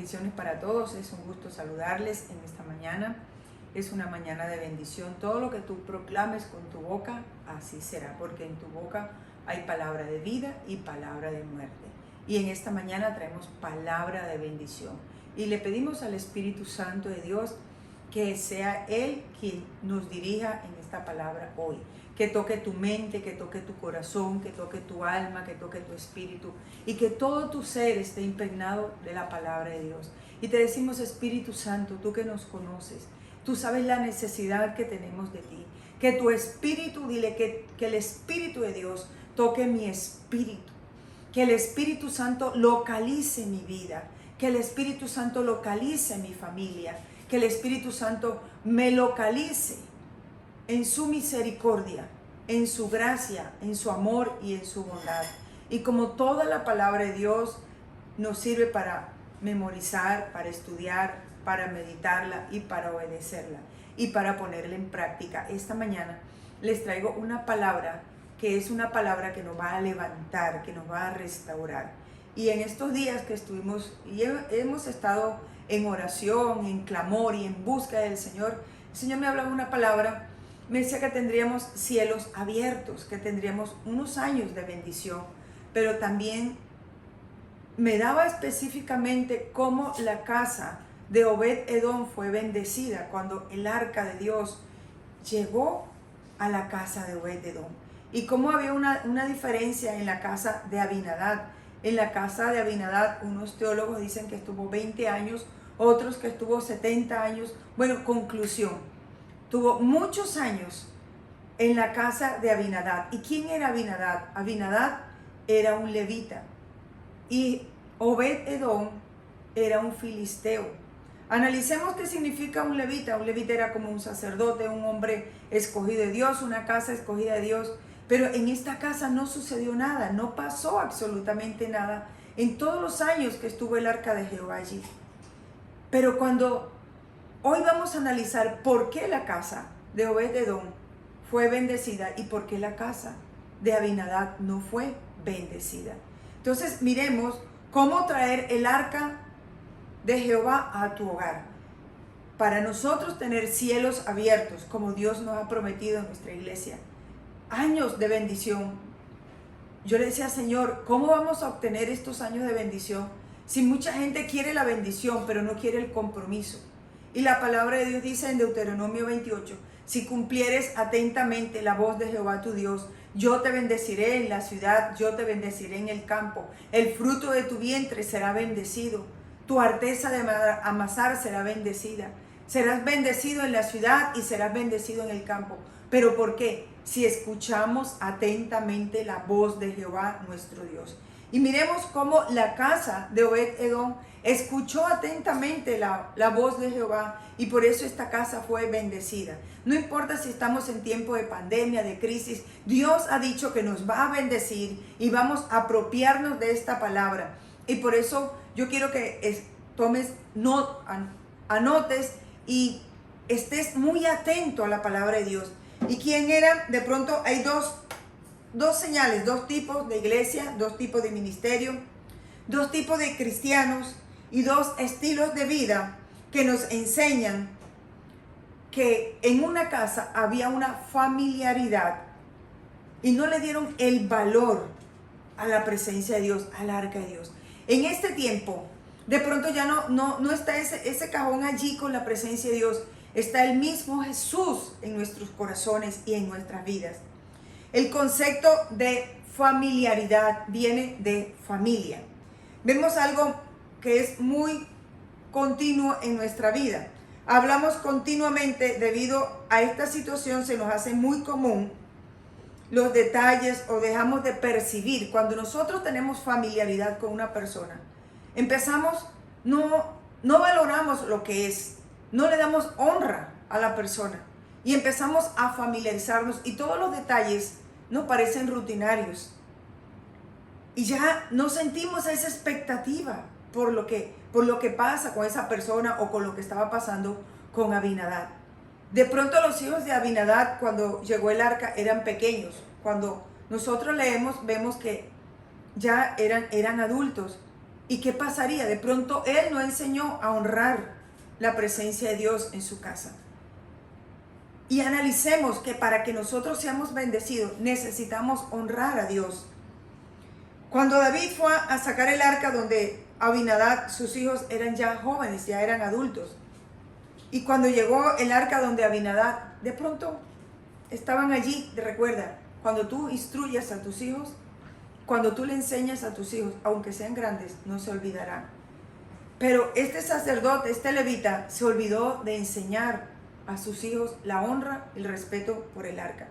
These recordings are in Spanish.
Bendiciones para todos, es un gusto saludarles en esta mañana. Es una mañana de bendición. Todo lo que tú proclames con tu boca, así será, porque en tu boca hay palabra de vida y palabra de muerte. Y en esta mañana traemos palabra de bendición. Y le pedimos al Espíritu Santo de Dios que sea Él quien nos dirija en esta palabra hoy. Que toque tu mente, que toque tu corazón, que toque tu alma, que toque tu espíritu y que todo tu ser esté impregnado de la palabra de Dios. Y te decimos, Espíritu Santo, tú que nos conoces, tú sabes la necesidad que tenemos de ti. Que tu espíritu, dile que el Espíritu de Dios toque mi espíritu. Que el Espíritu Santo localice mi vida. Que el Espíritu Santo localice mi familia. Que el Espíritu Santo me localice en su misericordia, en su gracia, en su amor y en su bondad. Y como toda la palabra de Dios nos sirve para memorizar, para estudiar, para meditarla y para obedecerla y para ponerla en práctica, esta mañana les traigo una palabra que es una palabra que nos va a levantar, que nos va a restaurar. Y en estos días que estuvimos y hemos estado en oración, en clamor y en búsqueda del Señor, el Señor me hablaba una palabra. Me decía que tendríamos cielos abiertos, que tendríamos unos años de bendición, pero también me daba específicamente cómo la casa de Obed-Edom fue bendecida cuando el arca de Dios llegó a la casa de Obed-Edom. Y cómo había una diferencia en la casa de Abinadab. En la casa de Abinadab, unos teólogos dicen que estuvo 20 años, otros que estuvo 70 años. Bueno, conclusión. Tuvo muchos años en la casa de Abinadab. ¿Y quién era Abinadab? Abinadab era un levita y Obed-Edom era un filisteo. Analicemos qué significa un levita. Un levita era como un sacerdote, un hombre escogido de Dios, una casa escogida de Dios. Pero en esta casa no sucedió nada, no pasó absolutamente nada en todos los años que estuvo el arca de Jehová allí. Pero cuando hoy vamos a analizar por qué la casa de Obed-Edom fue bendecida y por qué la casa de Abinadab no fue bendecida. Entonces miremos cómo traer el arca de Jehová a tu hogar. Para nosotros tener cielos abiertos, como Dios nos ha prometido en nuestra iglesia. Años de bendición. Yo le decía, Señor, ¿cómo vamos a obtener estos años de bendición si mucha gente quiere la bendición, pero no quiere el compromiso? Y la palabra de Dios dice en Deuteronomio 28, si cumplieres atentamente la voz de Jehová tu Dios, yo te bendeciré en la ciudad, yo te bendeciré en el campo, el fruto de tu vientre será bendecido, tu arteza de amasar será bendecida, serás bendecido en la ciudad y serás bendecido en el campo. ¿Pero por qué? Si escuchamos atentamente la voz de Jehová nuestro Dios. Y miremos cómo la casa de Obed-Edom escuchó atentamente la voz de Jehová y por eso esta casa fue bendecida. No importa si estamos en tiempo de pandemia, de crisis, Dios ha dicho que nos va a bendecir y vamos a apropiarnos de esta palabra. Y por eso yo quiero que anotes y estés muy atento a la palabra de Dios. ¿Y quién era? De pronto hay dos señales, dos tipos de iglesia, dos tipos de ministerio, dos tipos de cristianos y dos estilos de vida que nos enseñan que en una casa había una familiaridad y no le dieron el valor a la presencia de Dios, al arca de Dios. En este tiempo, de pronto ya no está ese cajón allí con la presencia de Dios, está el mismo Jesús en nuestros corazones y en nuestras vidas. El concepto de familiaridad viene de familia. Vemos algo que es muy continuo en nuestra vida. Hablamos continuamente debido a esta situación, se nos hace muy común los detalles o dejamos de percibir. Cuando nosotros tenemos familiaridad con una persona, empezamos, no valoramos lo que es, no le damos honra a la persona y empezamos a familiarizarnos y todos los detalles nos parecen rutinarios y ya no sentimos esa expectativa por lo que pasa con esa persona o con lo que estaba pasando con Abinadab. De pronto los hijos de Abinadab, cuando llegó el arca, eran pequeños. Cuando nosotros leemos, vemos que ya eran adultos. ¿Y qué pasaría? De pronto él no enseñó a honrar la presencia de Dios en su casa. Y analicemos que para que nosotros seamos bendecidos necesitamos honrar a Dios. Cuando David fue a sacar el arca donde Abinadab, sus hijos eran ya jóvenes, ya eran adultos. Y cuando llegó el arca donde Abinadab, de pronto estaban allí. Recuerda, cuando tú instruyas a tus hijos, cuando tú le enseñas a tus hijos, aunque sean grandes, no se olvidarán. Pero este sacerdote, este levita, se olvidó de enseñar a sus hijos la honra y el respeto por el arca.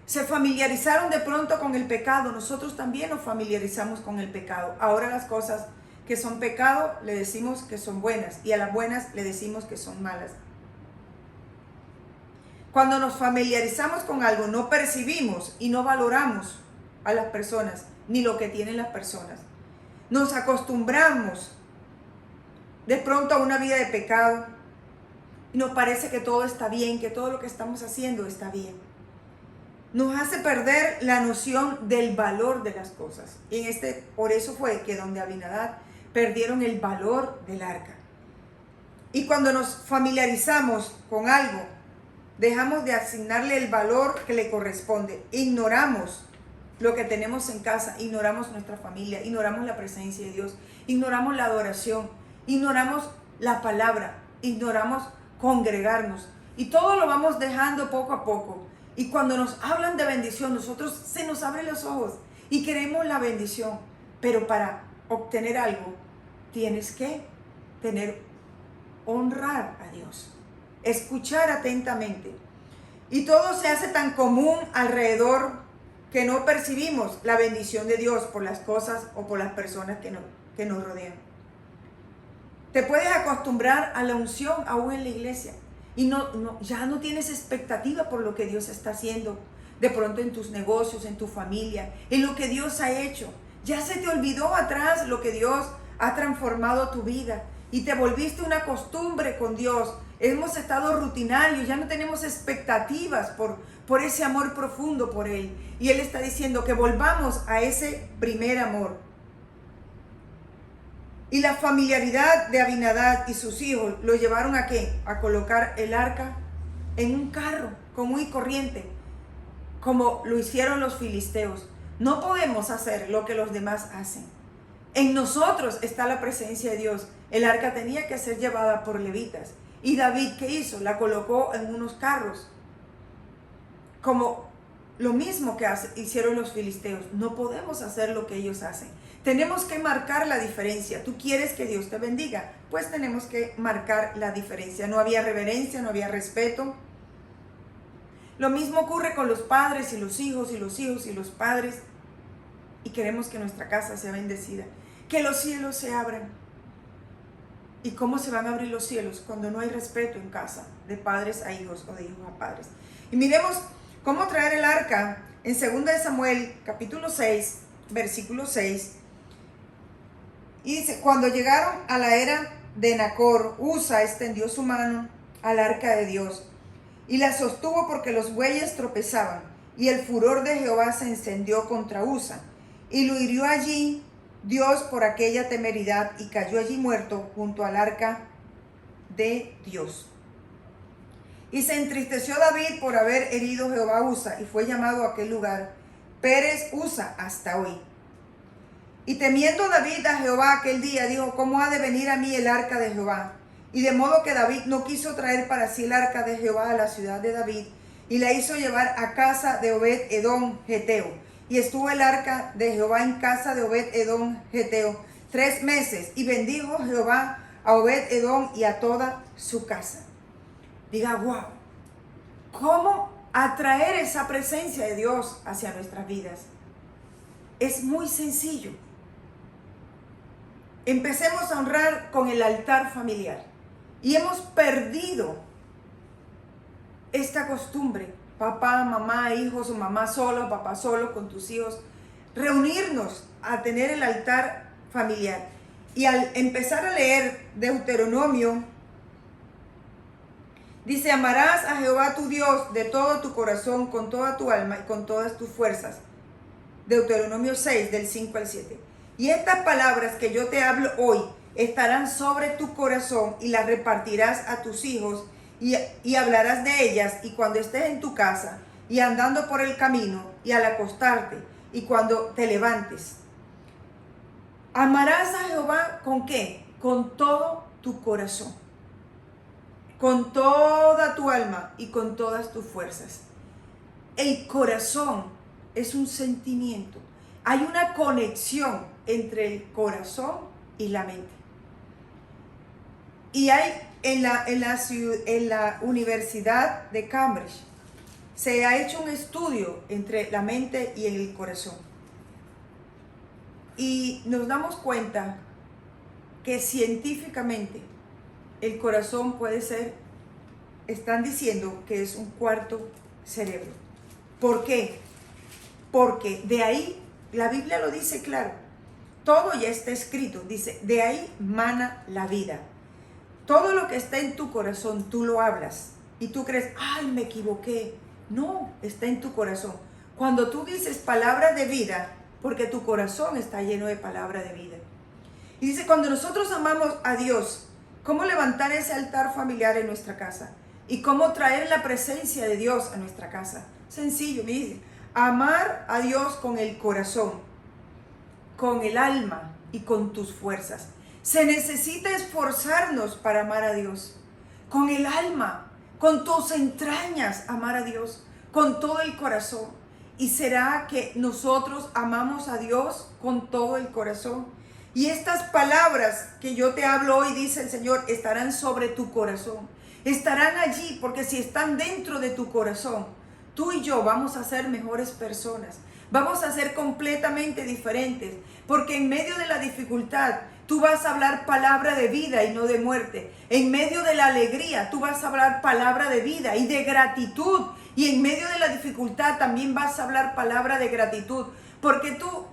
Se familiarizaron de pronto con el pecado. Nosotros también nos familiarizamos con el pecado. Ahora las cosas que son pecado le decimos que son buenas, y a las buenas le decimos que son malas. Cuando nos familiarizamos con algo, no percibimos y no valoramos a las personas, ni lo que tienen las personas. Nos acostumbramos de pronto a una vida de pecado y nos parece que todo está bien, que todo lo que estamos haciendo está bien. Nos hace perder la noción del valor de las cosas. Y por eso fue que donde Abinadab perdieron el valor del arca. Y cuando nos familiarizamos con algo, dejamos de asignarle el valor que le corresponde. Ignoramos lo que tenemos en casa, ignoramos nuestra familia, ignoramos la presencia de Dios, ignoramos la adoración, ignoramos la palabra, ignoramos congregarnos. Y todo lo vamos dejando poco a poco. Y cuando nos hablan de bendición, nosotros se nos abren los ojos y queremos la bendición. Pero para obtener algo, tienes que honrar a Dios, escuchar atentamente. Y todo se hace tan común alrededor que no percibimos la bendición de Dios por las cosas o por las personas que nos rodean. Te puedes acostumbrar a la unción aún en la iglesia. Y ya no tienes expectativa por lo que Dios está haciendo, de pronto en tus negocios, en tu familia, en lo que Dios ha hecho. Ya se te olvidó atrás lo que Dios ha transformado tu vida y te volviste una costumbre con Dios. Hemos estado rutinarios, ya no tenemos expectativas por ese amor profundo por Él. Y Él está diciendo que volvamos a ese primer amor. Y la familiaridad de Abinadab y sus hijos lo llevaron ¿a qué? A colocar el arca en un carro común y corriente, como lo hicieron los filisteos. No podemos hacer lo que los demás hacen. En nosotros está la presencia de Dios. El arca tenía que ser llevada por levitas. Y David, ¿qué hizo? La colocó en unos carros, como lo mismo que hicieron los filisteos. No podemos hacer lo que ellos hacen. Tenemos que marcar la diferencia. ¿Tú quieres que Dios te bendiga? Pues tenemos que marcar la diferencia. No había reverencia, no había respeto. Lo mismo ocurre con los padres y los hijos y los hijos y los padres. Y queremos que nuestra casa sea bendecida. Que los cielos se abran. ¿Y cómo se van a abrir los cielos? Cuando no hay respeto en casa, de padres a hijos o de hijos a padres. Y miremos cómo traer el arca en 2 de Samuel, capítulo 6, versículo 6. Y dice, cuando llegaron a la era de Nacor, Usa extendió su mano al arca de Dios y la sostuvo porque los bueyes tropezaban. Y el furor de Jehová se encendió contra Usa y lo hirió allí Dios por aquella temeridad y cayó allí muerto junto al arca de Dios. Y se entristeció David por haber herido Jehová a Usa y fue llamado a aquel lugar Pérez Usa hasta hoy. Y temiendo David a Jehová aquel día, dijo, ¿cómo ha de venir a mí el arca de Jehová? Y de modo que David no quiso traer para sí el arca de Jehová a la ciudad de David, y la hizo llevar a casa de Obed-edom Geteo. Y estuvo el arca de Jehová en casa de Obed-edom Geteo 3 meses, y bendijo Jehová a Obed-edom y a toda su casa. Diga, wow, ¿cómo atraer esa presencia de Dios hacia nuestras vidas? Es muy sencillo. Empecemos a honrar con el altar familiar. Y hemos perdido esta costumbre. Papá, mamá, hijos o mamá solo, papá solo con tus hijos. Reunirnos a tener el altar familiar. Y al empezar a leer Deuteronomio, dice, amarás a Jehová tu Dios de todo tu corazón, con toda tu alma y con todas tus fuerzas. Deuteronomio 6, del 5 al 7. Y estas palabras que yo te hablo hoy estarán sobre tu corazón y las repartirás a tus hijos y hablarás de ellas y cuando estés en tu casa y andando por el camino y al acostarte y cuando te levantes. Amarás a Jehová ¿con qué? Con todo tu corazón, con toda tu alma y con todas tus fuerzas. El corazón es un sentimiento. Hay una conexión entre el corazón y la mente. Y hay en la Universidad de Cambridge, se ha hecho un estudio entre la mente y el corazón. Y nos damos cuenta que científicamente el corazón puede ser, están diciendo que es un cuarto cerebro. ¿Por qué? Porque de ahí, la Biblia lo dice claro, todo ya está escrito, dice, de ahí mana la vida. Todo lo que está en tu corazón, tú lo hablas y tú crees, ay, me equivoqué. No, está en tu corazón. Cuando tú dices palabra de vida, porque tu corazón está lleno de palabra de vida. Y dice, cuando nosotros amamos a Dios, ¿cómo levantar ese altar familiar en nuestra casa? ¿Y cómo traer la presencia de Dios a nuestra casa? Sencillo, dice, amar a Dios con el corazón, con el alma y con tus fuerzas. Se necesita esforzarnos para amar a Dios, con el alma, con tus entrañas, amar a Dios, con todo el corazón. ¿Y será que nosotros amamos a Dios con todo el corazón? Y estas palabras que yo te hablo hoy, dice el Señor, estarán sobre tu corazón. Estarán allí, porque si están dentro de tu corazón, tú y yo vamos a ser mejores personas. Vamos a ser completamente diferentes, porque en medio de la dificultad, tú vas a hablar palabra de vida y no de muerte. En medio de la alegría, tú vas a hablar palabra de vida y de gratitud. Y en medio de la dificultad también vas a hablar palabra de gratitud. Porque tú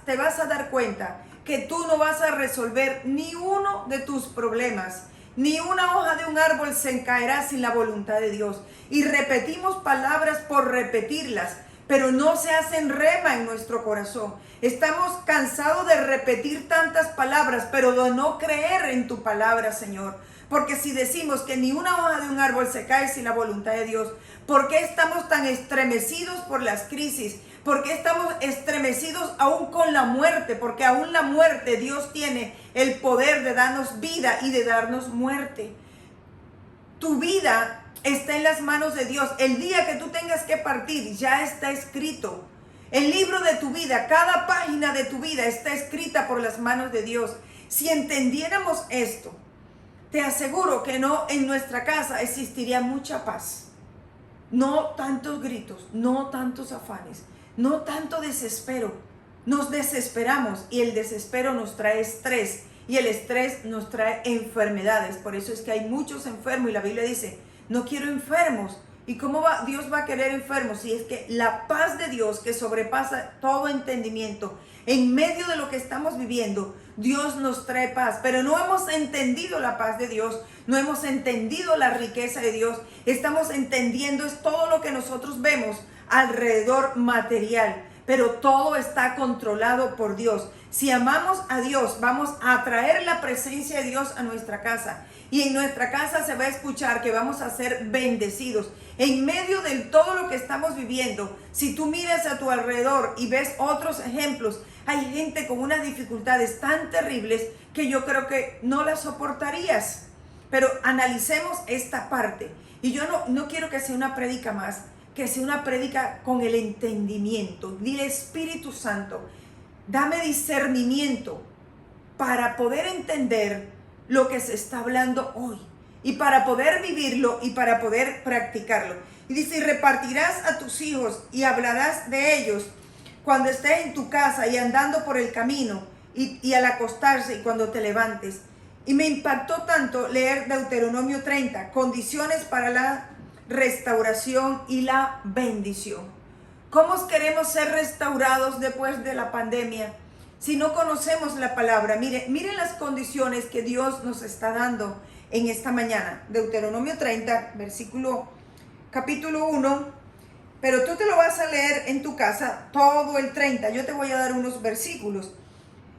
te vas a dar cuenta que tú no vas a resolver ni uno de tus problemas. Ni una hoja de un árbol se caerá sin la voluntad de Dios. Y repetimos palabras por repetirlas, pero no se hacen rema en nuestro corazón. Estamos cansados de repetir tantas palabras, pero de no creer en tu palabra, Señor. Porque si decimos que ni una hoja de un árbol se cae sin la voluntad de Dios, ¿por qué estamos tan estremecidos por las crisis? ¿Por qué estamos estremecidos aún con la muerte? Porque aún la muerte, Dios tiene el poder de darnos vida y de darnos muerte. Tu vida está en las manos de Dios. El día que tú tengas que partir ya está escrito. El libro de tu vida, cada página de tu vida está escrita por las manos de Dios. Si entendiéramos esto, te aseguro que en nuestra casa existiría mucha paz. No tantos gritos, no tantos afanes, no tanto desespero. Nos desesperamos y el desespero nos trae estrés y el estrés nos trae enfermedades. Por eso es que hay muchos enfermos y la Biblia dice, no quiero enfermos. ¿Y cómo Dios va a querer enfermos? Si es que la paz de Dios que sobrepasa todo entendimiento, en medio de lo que estamos viviendo, Dios nos trae paz. Pero no hemos entendido la paz de Dios, no hemos entendido la riqueza de Dios. Estamos entendiendo es todo lo que nosotros vemos alrededor material, pero todo está controlado por Dios. Si amamos a Dios, vamos a atraer la presencia de Dios a nuestra casa. Y en nuestra casa se va a escuchar que vamos a ser bendecidos. En medio de todo lo que estamos viviendo, si tú miras a tu alrededor y ves otros ejemplos, hay gente con unas dificultades tan terribles que yo creo que no las soportarías. Pero analicemos esta parte. Y yo no quiero que sea una prédica más, que sea una prédica con el entendimiento. Dile, Espíritu Santo, dame discernimiento para poder entender lo que se está hablando hoy y para poder vivirlo y para poder practicarlo. Y dice, y repartirás a tus hijos y hablarás de ellos cuando estés en tu casa y andando por el camino y al acostarse y cuando te levantes. Y me impactó tanto leer Deuteronomio 30, condiciones para la restauración y la bendición. ¿Cómo queremos ser restaurados después de la pandemia si no conocemos la palabra? Miren las condiciones que Dios nos está dando en esta mañana. Deuteronomio 30, capítulo 1. Pero tú te lo vas a leer en tu casa, todo el 30. Yo te voy a dar unos versículos.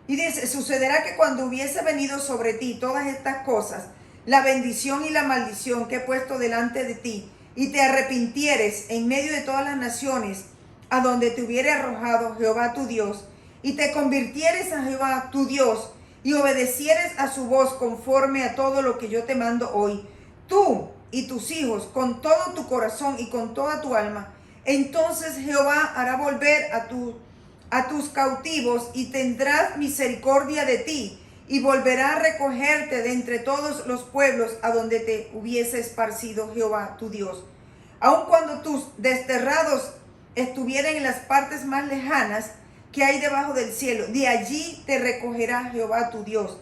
Y dice, sucederá que cuando hubiese venido sobre ti todas estas cosas, la bendición y la maldición que he puesto delante de ti, y te arrepintieres en medio de todas las naciones a donde te hubiere arrojado Jehová tu Dios, y te convirtieres a Jehová tu Dios, y obedecieres a su voz conforme a todo lo que yo te mando hoy, tú y tus hijos, con todo tu corazón y con toda tu alma, entonces Jehová hará volver a tus cautivos y tendrás misericordia de ti, y volverá a recogerte de entre todos los pueblos a donde te hubiese esparcido Jehová tu Dios. Aun cuando tus desterrados estuvieran en las partes más lejanas que hay debajo del cielo, de allí te recogerá Jehová tu Dios,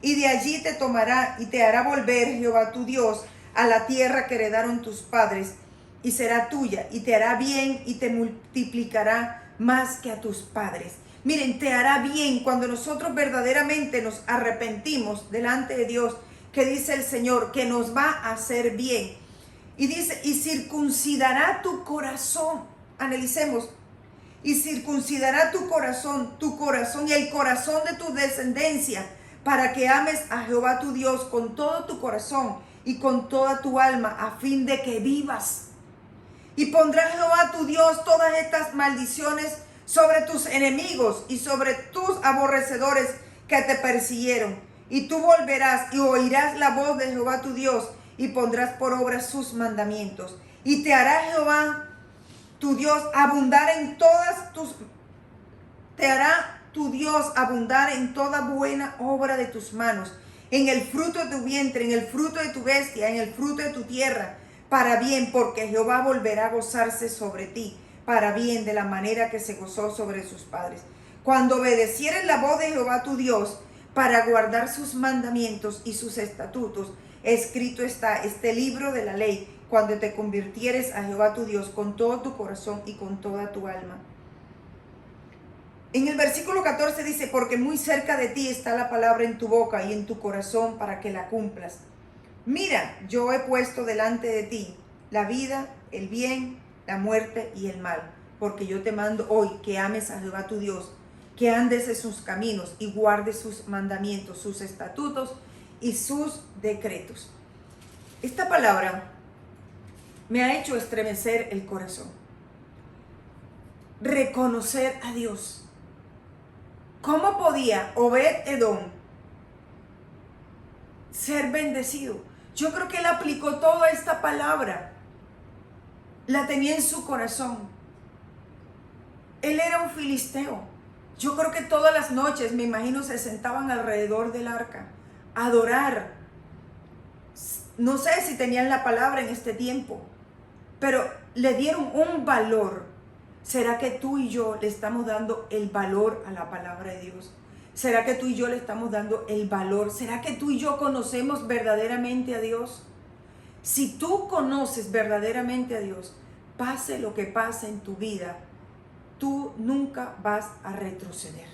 y de allí te tomará y te hará volver Jehová tu Dios a la tierra que heredaron tus padres, y será tuya, y te hará bien, y te multiplicará más que a tus padres. Miren, te hará bien cuando nosotros verdaderamente nos arrepentimos delante de Dios, que dice el Señor, que nos va a hacer bien. Y dice, y circuncidará tu corazón. Analicemos. Y circuncidará tu corazón y el corazón de tu descendencia, para que ames a Jehová tu Dios con todo tu corazón y con toda tu alma, a fin de que vivas. Y pondrá Jehová tu Dios todas estas maldiciones sobre tus enemigos y sobre tus aborrecedores que te persiguieron. Y tú volverás y oirás la voz de Jehová tu Dios y pondrás por obra sus mandamientos. Y te hará Jehová tu Dios abundar en toda buena obra de tus manos, en el fruto de tu vientre, en el fruto de tu bestia, en el fruto de tu tierra, para bien, porque Jehová volverá a gozarse sobre ti, para bien, de la manera que se gozó sobre sus padres. Cuando obedecieres la voz de Jehová tu Dios, para guardar sus mandamientos y sus estatutos, escrito está este libro de la ley, cuando te convirtieres a Jehová tu Dios con todo tu corazón y con toda tu alma. En el versículo 14 dice, porque muy cerca de ti está la palabra en tu boca y en tu corazón para que la cumplas. Mira, yo he puesto delante de ti la vida, el bien, la muerte y el mal, porque yo te mando hoy que ames a Jehová tu Dios, que andes en sus caminos y guardes sus mandamientos, sus estatutos y sus decretos. Esta palabra me ha hecho estremecer el corazón. Reconocer a Dios. ¿Cómo podía Obed-Edom ser bendecido? Yo creo que él aplicó toda esta palabra. La tenía en su corazón. Él era un filisteo. Yo creo que todas las noches, me imagino, se sentaban alrededor del arca a adorar. No sé si tenían la palabra en este tiempo, pero le dieron un valor. ¿Será que tú y yo le estamos dando el valor a la palabra de Dios? ¿Será que tú y yo le estamos dando el valor? ¿Será que tú y yo conocemos verdaderamente a Dios? Si tú conoces verdaderamente a Dios, pase lo que pase en tu vida, tú nunca vas a retroceder.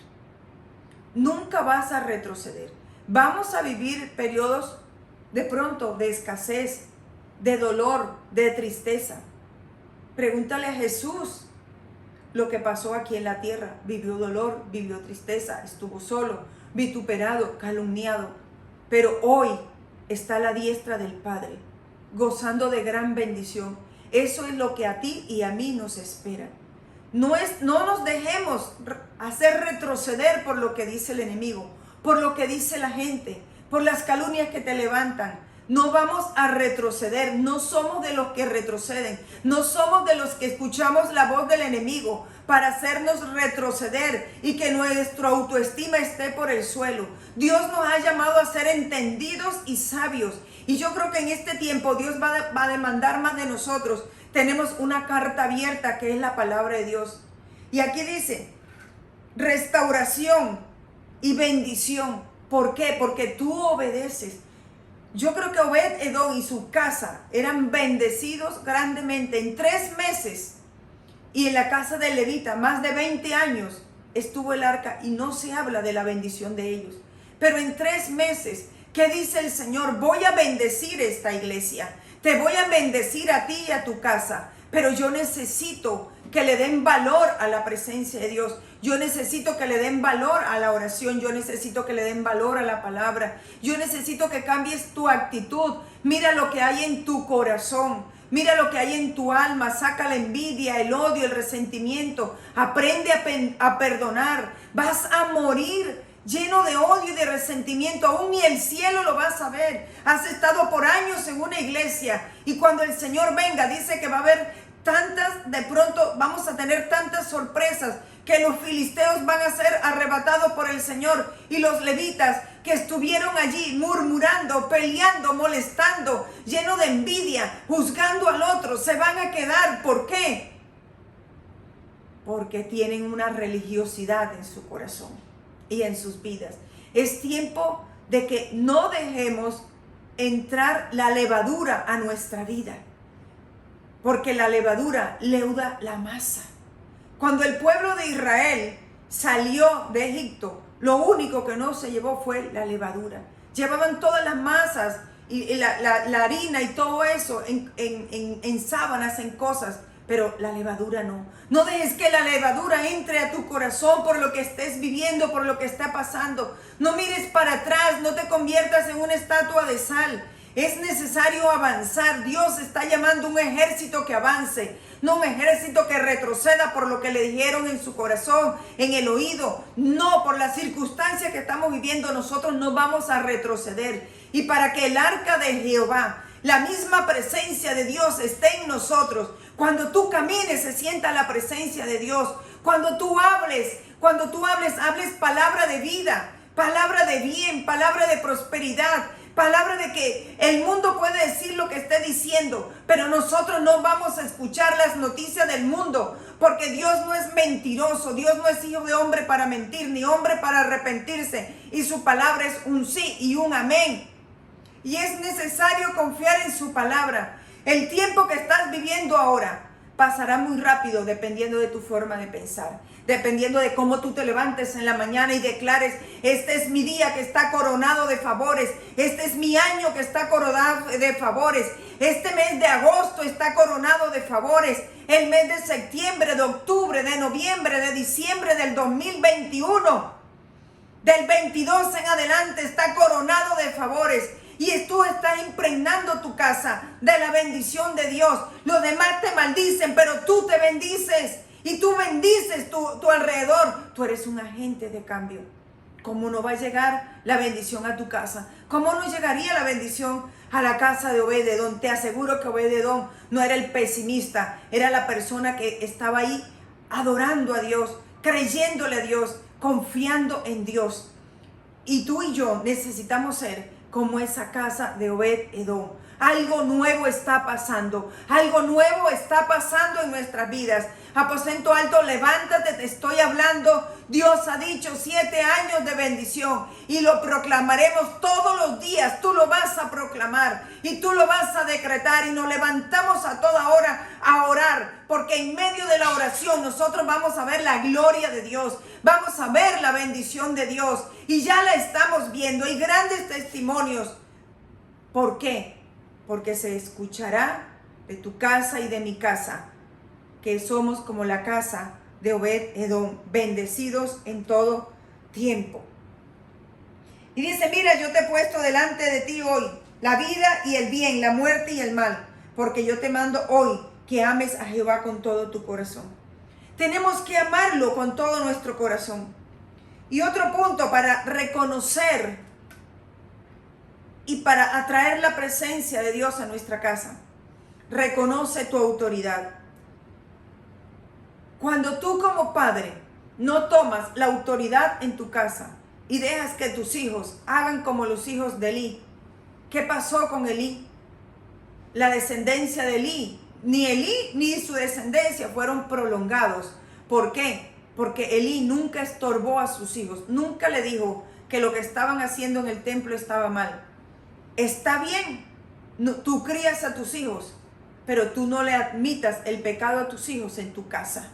Nunca vas a retroceder. Vamos a vivir periodos de pronto de escasez, de dolor, de tristeza. Pregúntale a Jesús lo que pasó aquí en la tierra. Vivió dolor, vivió tristeza, estuvo solo, vituperado, calumniado. Pero hoy está a la diestra del Padre, gozando de gran bendición. Eso es lo que a ti y a mí nos espera. No nos dejemos hacer retroceder por lo que dice el enemigo, por lo que dice la gente, por las calumnias que te levantan. No vamos a retroceder, no somos de los que retroceden, no somos de los que escuchamos la voz del enemigo para hacernos retroceder y que nuestra autoestima esté por el suelo. Dios nos ha llamado a ser entendidos y sabios, y yo creo que en este tiempo Dios va a demandar más de nosotros. Tenemos una carta abierta que es la palabra de Dios, y aquí dice restauración y bendición. ¿Por qué? Porque tú obedeces. Yo creo que Obed-Edom y su casa eran bendecidos grandemente. En 3 meses, y en la casa de Levita, más de 20 años, estuvo el arca, y no se habla de la bendición de ellos. Pero en 3 meses, ¿qué dice el Señor? Voy a bendecir esta iglesia. Te voy a bendecir a ti y a tu casa. Pero yo necesito que le den valor a la presencia de Dios. Yo necesito que le den valor a la oración. Yo necesito que le den valor a la palabra. Yo necesito que cambies tu actitud. Mira lo que hay en tu corazón. Mira lo que hay en tu alma. Saca la envidia, el odio, el resentimiento. Aprende a perdonar. Vas a morir lleno de odio y de resentimiento. Aún ni el cielo lo vas a ver. Has estado por años en una iglesia. Y cuando el Señor venga, dice que va a haber de pronto vamos a tener tantas sorpresas, que los filisteos van a ser arrebatados por el Señor, y los levitas que estuvieron allí murmurando, peleando, molestando, lleno de envidia, juzgando al otro, se van a quedar. ¿Por qué? Porque tienen una religiosidad en su corazón y en sus vidas. Es tiempo de que no dejemos entrar la levadura a nuestra vida, porque la levadura leuda la masa. Cuando el pueblo de Israel salió de Egipto, lo único que no se llevó fue la levadura. Llevaban todas las masas y la harina y todo eso en sábanas, en cosas, pero la levadura no. No dejes que la levadura entre a tu corazón por lo que estés viviendo, por lo que está pasando. No mires para atrás, no te conviertas en una estatua de sal. Es necesario avanzar. Dios está llamando un ejército que avance, no un ejército que retroceda por lo que le dijeron en su corazón, en el oído. No, por las circunstancias que estamos viviendo, nosotros no vamos a retroceder. Y para que el arca de Jehová, la misma presencia de Dios, esté en nosotros, cuando tú camines se sienta la presencia de Dios. Cuando tú hables, hables palabra de vida, palabra de bien, palabra de prosperidad, palabra de que el mundo puede decir lo que esté diciendo, pero nosotros no vamos a escuchar las noticias del mundo, porque Dios no es mentiroso. Dios no es hijo de hombre para mentir, ni hombre para arrepentirse, y su palabra es un sí y un amén. Y es necesario confiar en su palabra. El tiempo que estás viviendo ahora pasará muy rápido, dependiendo de tu forma de pensar, dependiendo de cómo tú te levantes en la mañana y declares: este es mi día que está coronado de favores, este es mi año que está coronado de favores, este mes de agosto está coronado de favores, el mes de septiembre, de octubre, de noviembre, de diciembre del 2021, del 22 en adelante está coronado de favores. Y tú estás impregnando tu casa de la bendición de Dios. Los demás te maldicen, pero tú te bendices. Y tú bendices tu alrededor. Tú eres un agente de cambio. ¿Cómo no va a llegar la bendición a tu casa? ¿Cómo no llegaría la bendición a la casa de Obed-Edom? Te aseguro que Obed-Edom no era el pesimista. Era la persona que estaba ahí adorando a Dios, creyéndole a Dios, confiando en Dios. Y tú y yo necesitamos ser como esa casa de Obed-Edom. Algo nuevo está pasando. Algo nuevo está pasando en nuestras vidas. Aposento alto, levántate, te estoy hablando. Dios ha dicho 7 años de bendición y lo proclamaremos todos los días. Tú lo vas a proclamar y tú lo vas a decretar, y nos levantamos a toda hora a orar, porque en medio de la oración nosotros vamos a ver la gloria de Dios, vamos a ver la bendición de Dios, y ya la estamos viendo. Hay grandes testimonios. ¿Por qué? Porque se escuchará de tu casa y de mi casa que somos como la casa de Obed-Edom, bendecidos en todo tiempo. Y dice: mira, yo te he puesto delante de ti hoy la vida y el bien, la muerte y el mal, porque yo te mando hoy que ames a Jehová con todo tu corazón. Tenemos que amarlo con todo nuestro corazón. Y otro punto para reconocer y para atraer la presencia de Dios a nuestra casa: reconoce tu autoridad. Cuando tú como padre no tomas la autoridad en tu casa y dejas que tus hijos hagan como los hijos de Elí. ¿Qué pasó con Elí? La descendencia de Elí, ni Elí ni su descendencia fueron prolongados. ¿Por qué? Porque Elí nunca estorbó a sus hijos, nunca le dijo que lo que estaban haciendo en el templo estaba mal. Está bien, tú crías a tus hijos, pero tú no le admitas el pecado a tus hijos en tu casa.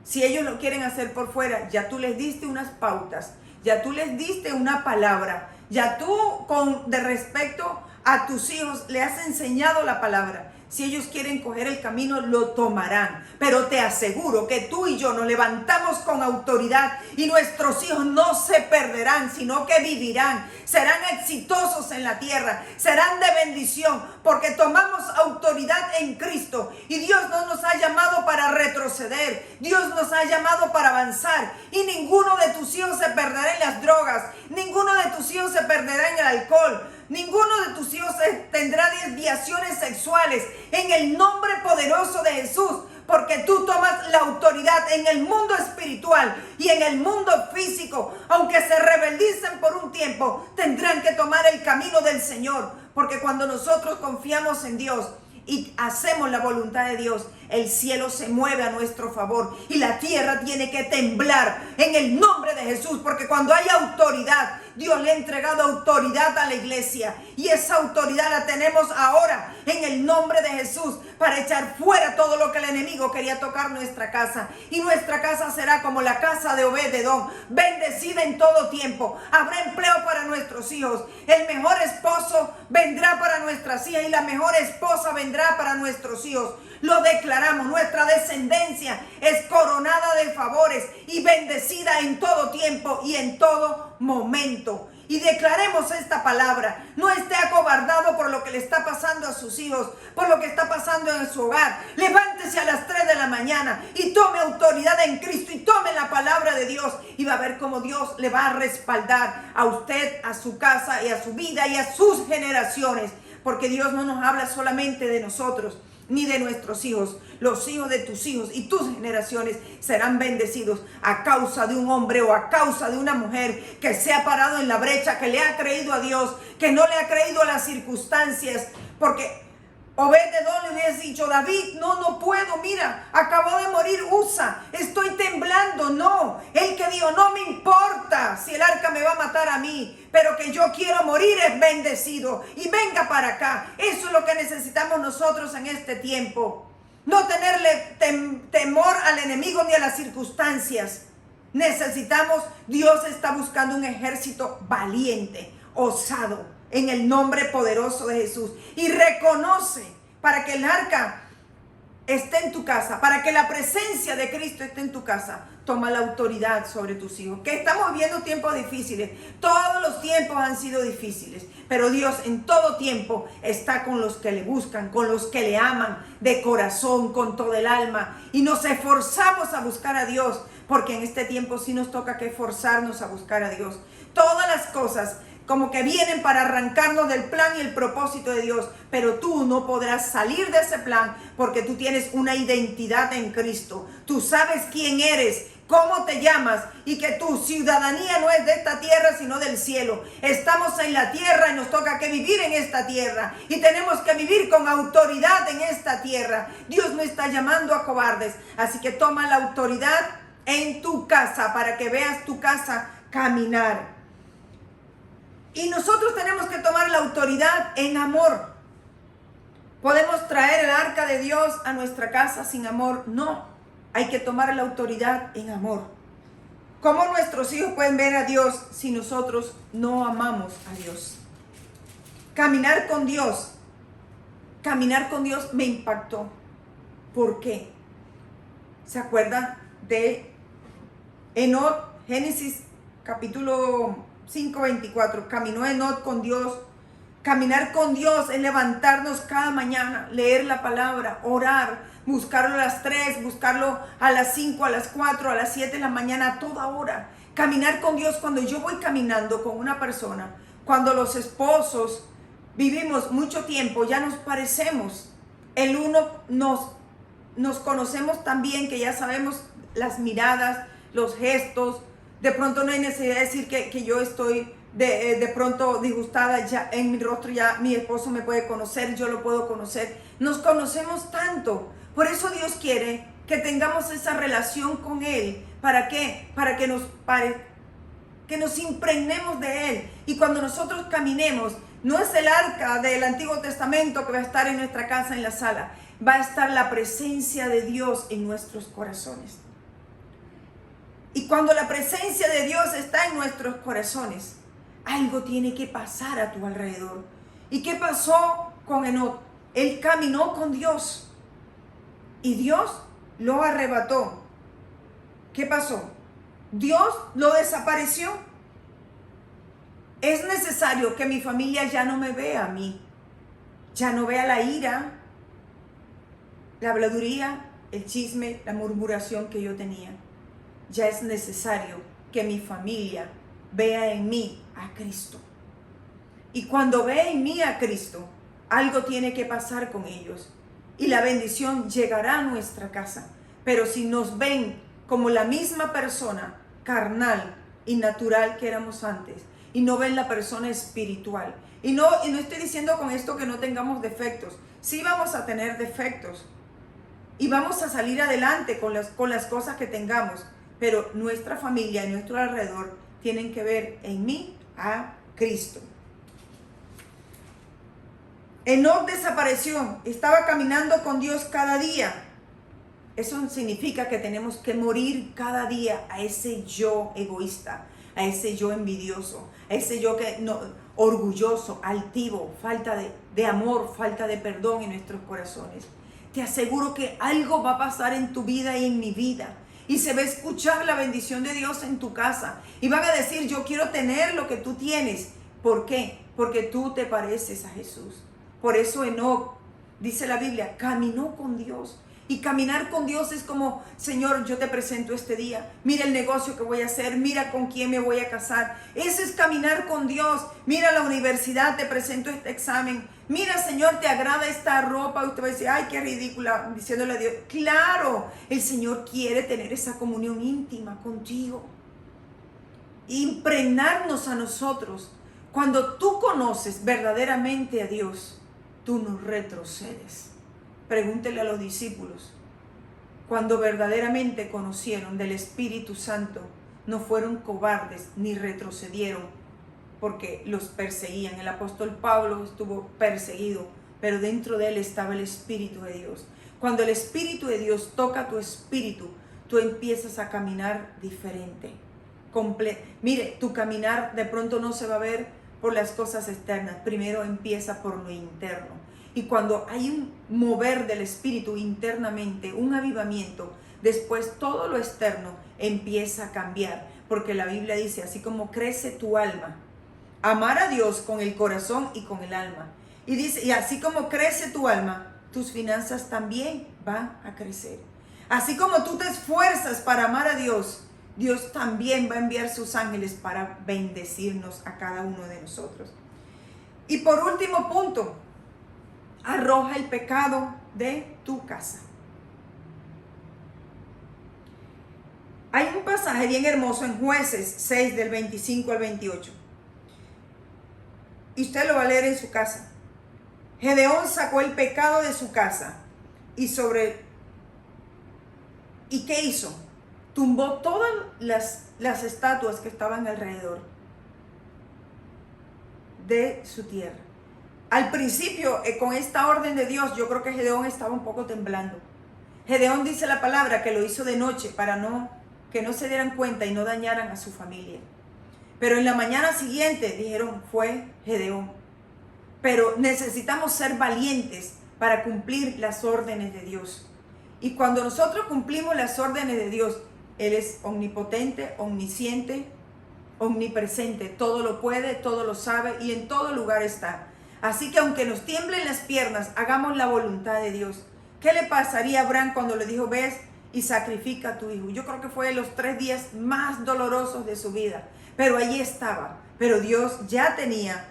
Si ellos lo quieren hacer por fuera, ya tú les diste unas pautas, ya tú les diste una palabra, ya tú de respecto a tus hijos le has enseñado la palabra. Si ellos quieren coger el camino, lo tomarán. Pero te aseguro que tú y yo nos levantamos con autoridad y nuestros hijos no se perderán, sino que vivirán. Serán exitosos en la tierra, serán de bendición, porque tomamos autoridad en Cristo. Y Dios no nos ha llamado para retroceder, Dios nos ha llamado para avanzar. Y ninguno de tus hijos se perderá en las drogas, ninguno de tus hijos se perderá en el alcohol. Ninguno de tus hijos tendrá desviaciones sexuales en el nombre poderoso de Jesús, porque tú tomas la autoridad en el mundo espiritual y en el mundo físico. Aunque se rebeldicen por un tiempo, tendrán que tomar el camino del Señor, porque cuando nosotros confiamos en Dios y hacemos la voluntad de Dios, el cielo se mueve a nuestro favor y la tierra tiene que temblar en el nombre de Jesús, porque cuando hay autoridad, Dios le ha entregado autoridad a la iglesia y esa autoridad la tenemos ahora en el nombre de Jesús para echar fuera todo lo que el enemigo quería tocar nuestra casa. Y nuestra casa será como la casa de Obed-Edom, bendecida en todo tiempo. Habrá empleo para nuestros hijos. El mejor esposo vendrá para nuestras hijas y la mejor esposa vendrá para nuestros hijos. Lo declaramos, nuestra descendencia es coronada de favores y bendecida en todo tiempo y en todo momento. Y declaremos esta palabra. No esté acobardado por lo que le está pasando a sus hijos, por lo que está pasando en su hogar. Levántese a las 3 de la mañana y tome autoridad en Cristo y tome la palabra de Dios. Y va a ver cómo Dios le va a respaldar a usted, a su casa y a su vida y a sus generaciones. Porque Dios no nos habla solamente de nosotros ni de nuestros hijos. Los hijos de tus hijos y tus generaciones serán bendecidos a causa de un hombre o a causa de una mujer que se ha parado en la brecha, que le ha creído a Dios, que no le ha creído a las circunstancias. Porque Obed-Edom le hubiese dicho: David, no puedo, mira, acabó de morir Usa, estoy temblando. No, él que dijo: no me importa si el arca me va a matar a mí, pero que yo quiero morir es bendecido y venga para acá. Eso es lo que necesitamos nosotros en este tiempo. No tenerle temor al enemigo ni a las circunstancias. Dios está buscando un ejército valiente, osado, en el nombre poderoso de Jesús. Y reconoce, para que el arca esté en tu casa, para que la presencia de Cristo esté en tu casa, toma la autoridad sobre tus hijos. Que estamos viviendo tiempos difíciles. Todos los tiempos han sido difíciles, pero Dios en todo tiempo está con los que le buscan, con los que le aman de corazón, con todo el alma. Y nos esforzamos a buscar a Dios, porque en este tiempo sí nos toca que esforzarnos a buscar a Dios. Todas las cosas como que vienen para arrancarnos del plan y el propósito de Dios, pero tú no podrás salir de ese plan porque tú tienes una identidad en Cristo. Tú sabes quién eres, cómo te llamas y que tu ciudadanía no es de esta tierra sino del cielo. Estamos en la tierra y nos toca que vivir en esta tierra y tenemos que vivir con autoridad en esta tierra. Dios no está llamando a cobardes, así que toma la autoridad en tu casa para que veas tu casa caminar. Y nosotros tenemos que tomar la autoridad en amor. ¿Podemos traer el arca de Dios a nuestra casa sin amor? No, hay que tomar la autoridad en amor. ¿Cómo nuestros hijos pueden ver a Dios si nosotros no amamos a Dios? Caminar con Dios me impactó. ¿Por qué? ¿Se acuerdan de Enoc? Génesis capítulo 5:24, caminó Enoc con Dios. Caminar con Dios es levantarnos cada mañana, leer la palabra, orar, buscarlo a las 3, buscarlo a las 5, a las 4, a las 7 de la mañana, a toda hora. Caminar con Dios, cuando yo voy caminando con una persona, cuando los esposos vivimos mucho tiempo, ya nos parecemos. El uno nos conocemos tan bien que ya sabemos las miradas, los gestos. De pronto no hay necesidad de decir que yo estoy de pronto disgustada, ya en mi rostro ya mi esposo me puede conocer, yo lo puedo conocer. Nos conocemos tanto. Por eso Dios quiere que tengamos esa relación con Él. ¿Para qué? Para que nos impregnemos de Él. Y cuando nosotros caminemos, no es el arca del Antiguo Testamento que va a estar en nuestra casa, en la sala. Va a estar la presencia de Dios en nuestros corazones. Y cuando la presencia de Dios está en nuestros corazones, algo tiene que pasar a tu alrededor. ¿Y qué pasó con Enoc? Él caminó con Dios y Dios lo arrebató. ¿Qué pasó? Dios lo desapareció. Es necesario que mi familia ya no me vea a mí, ya no vea la ira, la habladuría, el chisme, la murmuración que yo tenía. Ya es necesario que mi familia vea en mí a Cristo. Y cuando ve en mí a Cristo, algo tiene que pasar con ellos. Y la bendición llegará a nuestra casa. Pero si nos ven como la misma persona carnal y natural que éramos antes, y no ven la persona espiritual, y no estoy diciendo con esto que no tengamos defectos. Sí vamos a tener defectos. Y vamos a salir adelante con las cosas que tengamos. Pero nuestra familia y nuestro alrededor tienen que ver en mí a Cristo. Enoc desapareció, estaba caminando con Dios cada día. Eso significa que tenemos que morir cada día a ese yo egoísta, a ese yo envidioso, a ese yo orgulloso, altivo, falta de amor, falta de perdón en nuestros corazones. Te aseguro que algo va a pasar en tu vida y en mi vida. Y se va a escuchar la bendición de Dios en tu casa. Y van a decir, yo quiero tener lo que tú tienes. ¿Por qué? Porque tú te pareces a Jesús. Por eso Enoc, dice la Biblia, caminó con Dios. Y caminar con Dios es como, Señor, yo te presento este día. Mira el negocio que voy a hacer. Mira con quién me voy a casar. Eso es caminar con Dios. Mira la universidad, te presento este examen. Mira, Señor, ¿te agrada esta ropa? Usted va a decir, ay, qué ridícula, diciéndole a Dios. Claro, el Señor quiere tener esa comunión íntima contigo. Impregnarnos a nosotros. Cuando tú conoces verdaderamente a Dios, tú no retrocedes. Pregúntele a los discípulos. Cuando verdaderamente conocieron del Espíritu Santo, no fueron cobardes ni retrocedieron porque los perseguían. El apóstol Pablo estuvo perseguido, pero dentro de él estaba el Espíritu de Dios. Cuando el Espíritu de Dios toca tu espíritu, tú empiezas a caminar diferente. Mire, tu caminar de pronto no se va a ver por las cosas externas. Primero empieza por lo interno. Y cuando hay un mover del Espíritu internamente, un avivamiento, después todo lo externo empieza a cambiar. Porque la Biblia dice, así como crece tu alma, amar a Dios con el corazón y con el alma. Y dice, y así como crece tu alma, tus finanzas también van a crecer. Así como tú te esfuerzas para amar a Dios, Dios también va a enviar sus ángeles para bendecirnos a cada uno de nosotros. Y por último punto, arroja el pecado de tu casa. Hay un pasaje bien hermoso en Jueces 6 del 25 al 28. Y usted lo va a leer en su casa. Gedeón sacó el pecado de su casa. ¿Y qué hizo? Tumbó todas las estatuas que estaban alrededor de su tierra. Al principio, con esta orden de Dios, yo creo que Gedeón estaba un poco temblando. Gedeón dice la palabra que lo hizo de noche para que no se dieran cuenta y no dañaran a su familia. Pero en la mañana siguiente dijeron, fue Gedeón. Pero necesitamos ser valientes para cumplir las órdenes de Dios. Y cuando nosotros cumplimos las órdenes de Dios, Él es omnipotente, omnisciente, omnipresente. Todo lo puede, todo lo sabe y en todo lugar está. Así que aunque nos tiemblen las piernas, hagamos la voluntad de Dios. ¿Qué le pasaría a Abraham cuando le dijo, ves y sacrifica a tu hijo? Yo creo que fue de los 3 días más dolorosos de su vida. Pero allí estaba. Pero Dios ya tenía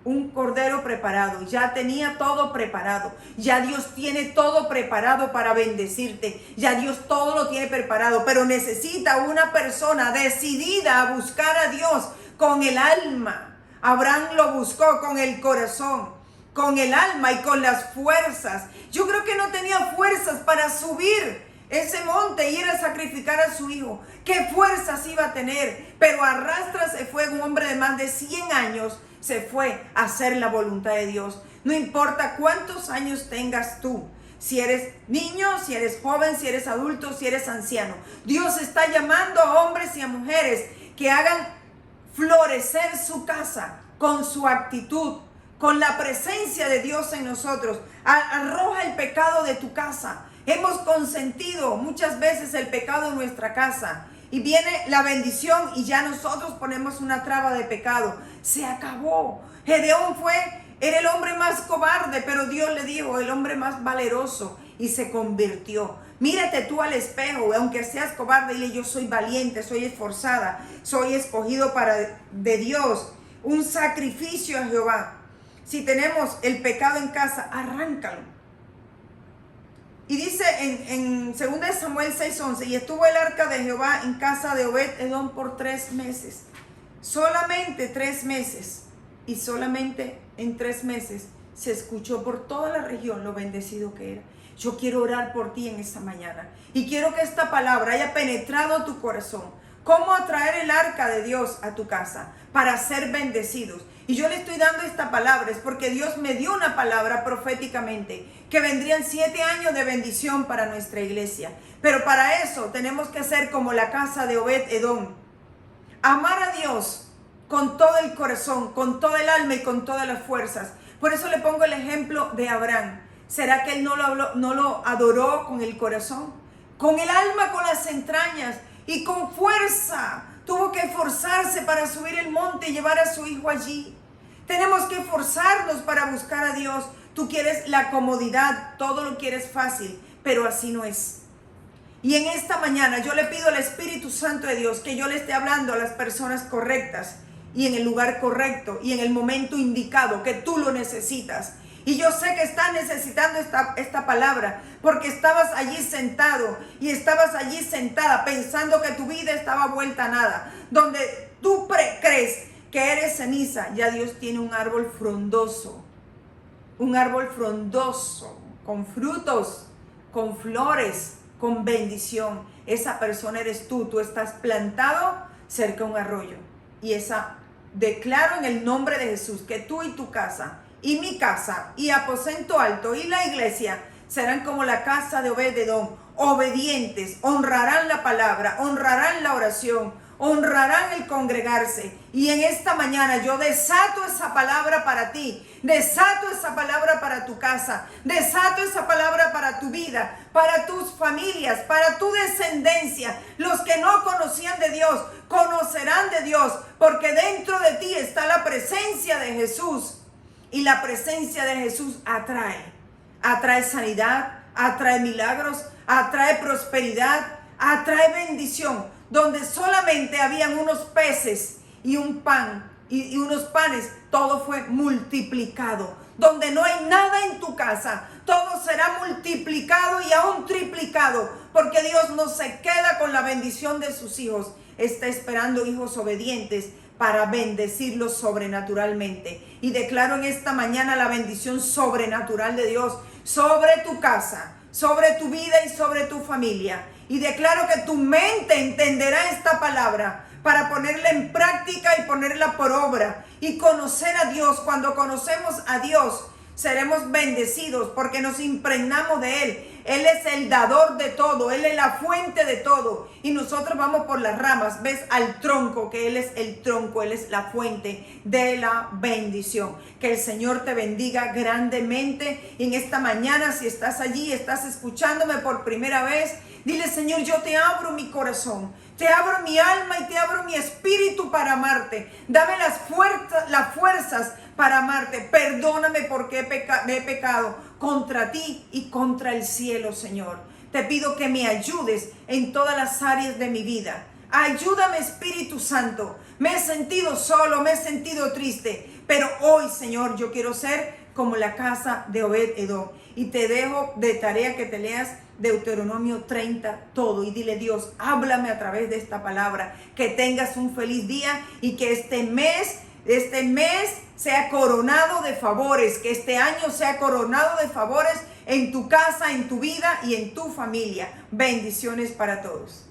un cordero preparado, ya tenía todo preparado. Ya Dios tiene todo preparado para bendecirte. Ya Dios todo lo tiene preparado. Pero necesita una persona decidida a buscar a Dios con el alma. Abraham lo buscó con el corazón, con el alma y con las fuerzas. Yo creo que no tenía fuerzas para subir ese monte y ir a sacrificar a su hijo. ¿Qué fuerzas iba a tener? Pero arrastra se fue, un hombre de más de 100 años, se fue a hacer la voluntad de Dios. No importa cuántos años tengas tú. Si eres niño, si eres joven, si eres adulto, si eres anciano. Dios está llamando a hombres y a mujeres que hagan florecer su casa con su actitud, con la presencia de Dios en nosotros. Arroja el pecado de tu casa. Hemos consentido muchas veces el pecado en nuestra casa. Y viene la bendición y ya nosotros ponemos una traba de pecado. Se acabó. Gedeón era el hombre más cobarde, pero Dios le dijo, el hombre más valeroso, y se convirtió. Mírate tú al espejo, aunque seas cobarde, dile, yo soy valiente, soy esforzada, soy escogido de Dios. Un sacrificio a Jehová. Si tenemos el pecado en casa, arráncalo. Y dice en 2 Samuel 6:11, y estuvo el arca de Jehová en casa de Obed-Edom por 3 meses. Solamente 3 meses. Y solamente en 3 meses se escuchó por toda la región lo bendecido que era. Yo quiero orar por ti en esta mañana. Y quiero que esta palabra haya penetrado tu corazón. ¿Cómo atraer el arca de Dios a tu casa? Para ser bendecidos. Y yo le estoy dando esta palabra, es porque Dios me dio una palabra proféticamente, que vendrían 7 años de bendición para nuestra iglesia. Pero para eso tenemos que ser como la casa de Obed-Edom. Amar a Dios con todo el corazón, con todo el alma y con todas las fuerzas. Por eso le pongo el ejemplo de Abraham. ¿Será que él no lo adoró con el corazón? Con el alma, con las entrañas y con fuerza. Tuvo que esforzarse para subir el monte y llevar a su hijo allí. Tenemos que esforzarnos para buscar a Dios. Tú quieres la comodidad, todo lo quieres fácil, pero así no es. Y en esta mañana yo le pido al Espíritu Santo de Dios que yo le esté hablando a las personas correctas y en el lugar correcto y en el momento indicado que tú lo necesitas. Y yo sé que estás necesitando esta palabra porque estabas allí sentado y estabas allí sentada pensando que tu vida estaba vuelta a nada. Donde tú crees que eres ceniza, ya Dios tiene un árbol frondoso. Un árbol frondoso, con frutos, con flores, con bendición. Esa persona eres tú. Tú estás plantado cerca de un arroyo. Y declaro en el nombre de Jesús que tú y tu casa y mi casa y aposento alto y la iglesia serán como la casa de Obed-Edom, obedientes, honrarán la palabra, honrarán la oración, honrarán el congregarse. Y en esta mañana yo desato esa palabra para ti, desato esa palabra para tu casa, desato esa palabra para tu vida, para tus familias, para tu descendencia. Los que no conocían de Dios, conocerán de Dios, porque dentro de ti está la presencia de Jesús. Y la presencia de Jesús atrae sanidad, atrae milagros, atrae prosperidad, atrae bendición. Donde solamente habían unos peces y un pan y unos panes, todo fue multiplicado. Donde no hay nada en tu casa, todo será multiplicado y aún triplicado, porque Dios no se queda con la bendición de sus hijos. Está esperando hijos obedientes para bendecirlos sobrenaturalmente. Y declaro en esta mañana la bendición sobrenatural de Dios sobre tu casa, sobre tu vida y sobre tu familia. Y declaro que tu mente entenderá esta palabra para ponerla en práctica y ponerla por obra y conocer a Dios. Cuando conocemos a Dios, seremos bendecidos porque nos impregnamos de Él. Él es el dador de todo, Él es la fuente de todo. Y nosotros vamos por las ramas, ves al tronco, que Él es el tronco, Él es la fuente de la bendición. Que el Señor te bendiga grandemente. Y en esta mañana, si estás allí, estás escuchándome por primera vez, dile: Señor, yo te abro mi corazón, te abro mi alma y te abro mi espíritu para amarte. Dame las fuerzas para amarte. Perdóname porque he pecado contra ti y contra el cielo, Señor. Te pido que me ayudes en todas las áreas de mi vida. Ayúdame, Espíritu Santo. Me he sentido solo, me he sentido triste, pero hoy, Señor, yo quiero ser como la casa de Obed-Edom. Y te dejo de tarea que te leas Deuteronomio 30 todo y dile: Dios, háblame a través de esta palabra. Que tengas un feliz día y que este mes sea coronado de favores, que este año sea coronado de favores en tu casa, en tu vida y en tu familia. Bendiciones para todos.